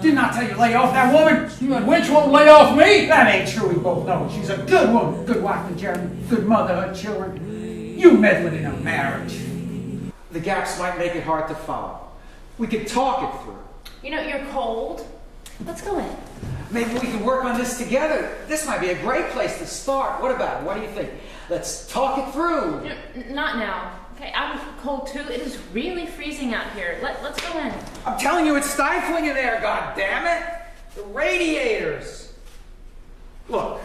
Didn't I tell you lay off that woman? Winch won't lay off me. That ain't true. We both know she's a good woman. Good wife to Jeremy. Good mother of children. You meddling in a marriage. The gaps might make it hard to follow. We could talk it through. You know, you're cold. Let's go in. Maybe we can work on this together. This might be a great place to start. What about it? What do you think? Let's talk it through. Not now. Okay, I'm cold too. It is really freezing out here. Let's go in. I'm telling you, it's stifling in there, goddammit! The radiators! Look,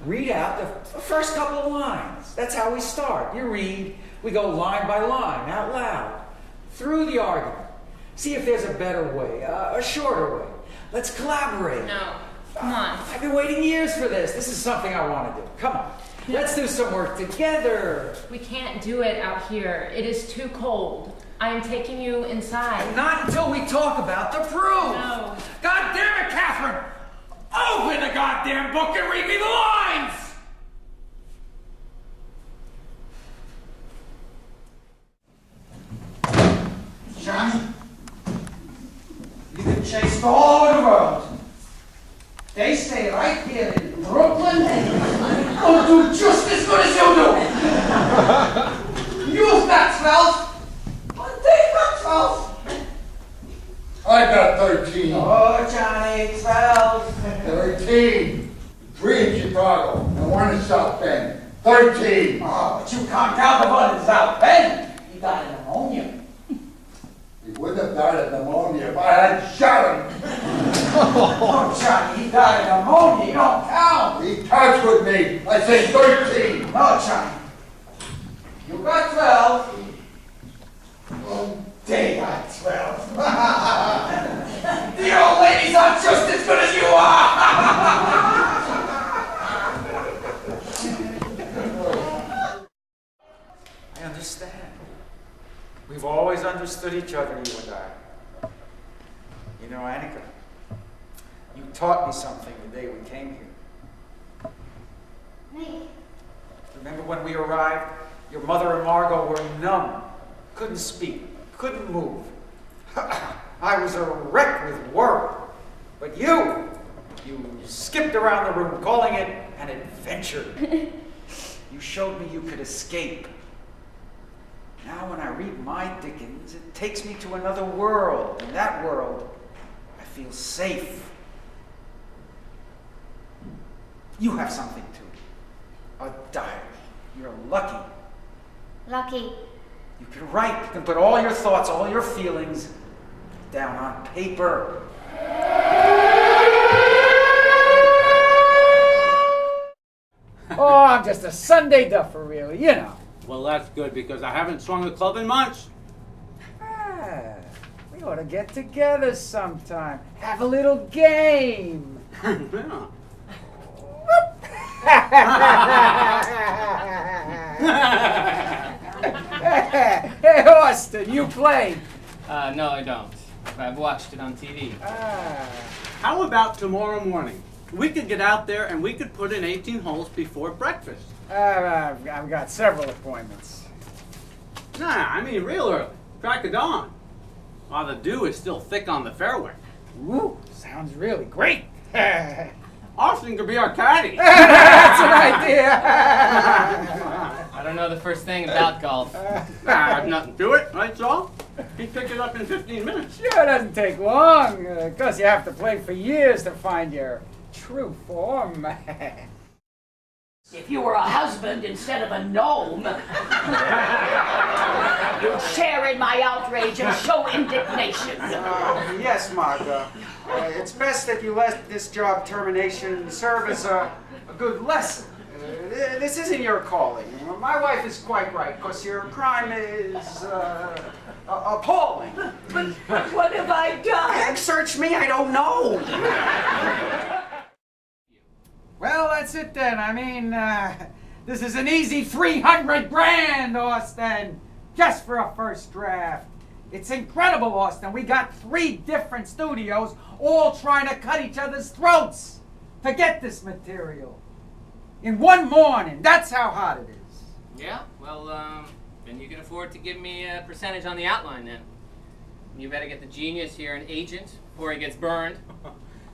read out the first couple of lines. That's how we start. You read, we go line by line, out loud, through the argument. See if there's a better way, a shorter way. Let's collaborate. No, come on. I've been waiting years for this. This is something I want to do. Come on. Let's do some work together. We can't do it out here. It is too cold. I am taking you inside. Not until we talk about the proof. No. God damn it, Catherine! Open the goddamn book and read me the lines! Johnny, you've been chased all over the world. They stay right here in Brooklyn and will do just as good as you do. You've got 12, but they've got 12. I got 13. Oh, Johnny, 12. 13. 3 in Chicago and 1 in South Bend. 13. Oh, but you can't count the one in South Bend. He died of pneumonia. He wouldn't have died of pneumonia if I had shot him. Oh, Johnny, he died of pneumonia. You don't count. He counts with me. I say 13. No, Johnny. You got 12. Well, they got 12. The old ladies are just as good as you are. I understand. We've always understood each other, you and I. You know, Annika, you taught me something the day we came here. Me? Remember when we arrived? Your mother and Margot were numb, couldn't speak, couldn't move. I was a wreck with worry. But you skipped around the room calling it an adventure. You showed me you could escape. Now when I read my Dickens, it takes me to another world. In that world, I feel safe. You have something too. A diary. You're lucky. Lucky. You can write. You can put all your thoughts, all your feelings down on paper. Oh, I'm just a Sunday duffer, really, you know. Well, that's good because I haven't swung a club in months. Ah, we ought to get together sometime. Have a little game. Yeah. Hey, Austin, you play? No, I don't. I've watched it on TV. How about tomorrow morning? We could get out there and we could put in 18 holes before breakfast. I've got several appointments. Nah, I mean real early. Crack of dawn. While the dew is still thick on the fairway. Ooh, sounds really great. Austin could be our caddy. That's an idea. I don't know the first thing about golf. Nothing to it, right, Saul? He picked it up in 15 minutes. Sure, it doesn't take long. Of course, you have to play for years to find your true form. If you were a husband instead of a gnome, you'd share in my outrage and show indignation. Yes, Margot. It's best that you let this job termination serve as a good lesson. This isn't your calling. My wife is quite right, because your crime is appalling. But what have I done? Search me, I don't know. Well, that's it then. I mean, this is an easy 300 grand, Austin, just for a first draft. It's incredible, Austin. We got 3 different studios all trying to cut each other's throats to get this material. In one morning. That's how hot it is. Yeah? Well, then you can afford to give me a percentage on the outline then. You better get the genius here an agent before he gets burned.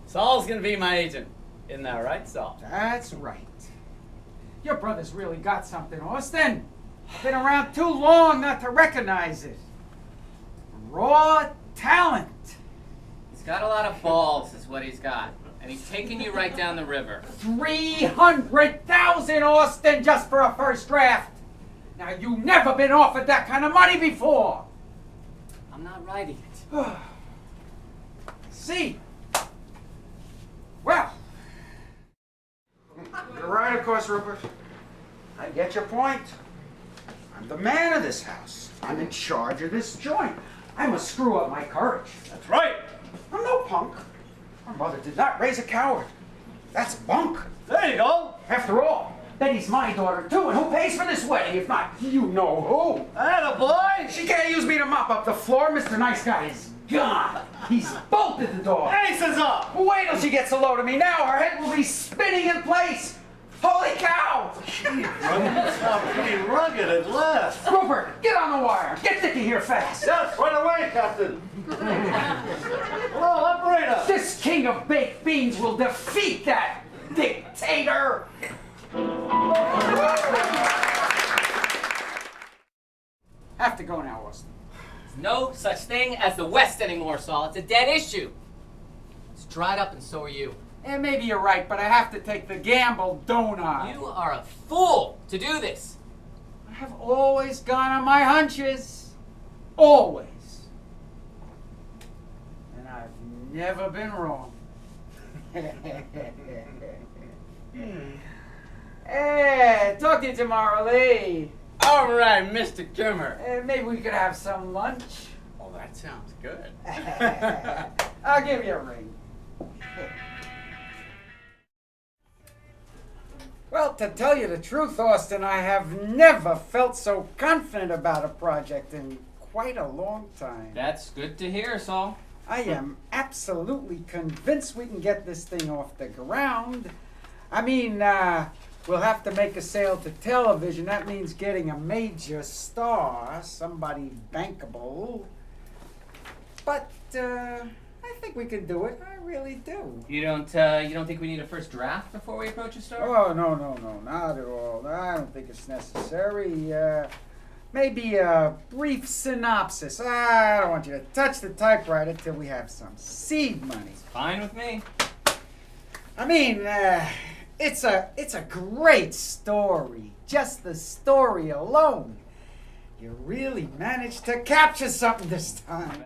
Saul's gonna be my agent. Isn't that right, Saul? That's right. Your brother's really got something, Austin. Been around too long not to recognize it. Raw talent. He's got a lot of balls, is what he's got. And he's taking you right down the river. 300,000, Austin, just for a first draft. Now, you've never been offered that kind of money before. I'm not writing it. See? Well, you're right, of course, Rupert. I get your point. I'm the man of this house. I'm in charge of this joint. I must screw up my courage. That's right. I'm no punk. My mother did not raise a coward. That's bunk. There you go. After all, Betty's my daughter too, and who pays for this wedding if not you know who? Attaboy. She can't use me to mop up the floor. Mr. Nice Guy is gone. He's bolted the door. Aces up. Wait till she gets a load of me. Now her head will be spinning in place. Holy cow! Pretty rugged at last. Rupert, get on the wire. Get Dickie here fast. Yes, right away, Captain. Hello, operator. This king of baked beans will defeat that dictator. Have to go now, Austin. There's no such thing as the West anymore, Saul. It's a dead issue. It's dried up and so are you. And maybe you're right, but I have to take the gamble, don't I? You are a fool to do this. I have always gone on my hunches. Always. And I've never been wrong. Hey, talk to you tomorrow, Lee. All right, Mr. Kimmer. Maybe we could have some lunch. Oh, that sounds good. I'll give you a ring. Well, to tell you the truth, Austin, I have never felt so confident about a project in quite a long time. That's good to hear, Saul. I am absolutely convinced we can get this thing off the ground. I mean, we'll have to make a sale to television. That means getting a major star, somebody bankable. But I think we can do it. I really do. You don't think we need a first draft before we approach a star? Oh, no, not at all. I don't think it's necessary. Maybe a brief synopsis. I don't want you to touch the typewriter till we have some seed money. Fine with me. I mean, it's a great story. Just the story alone. You really managed to capture something this time.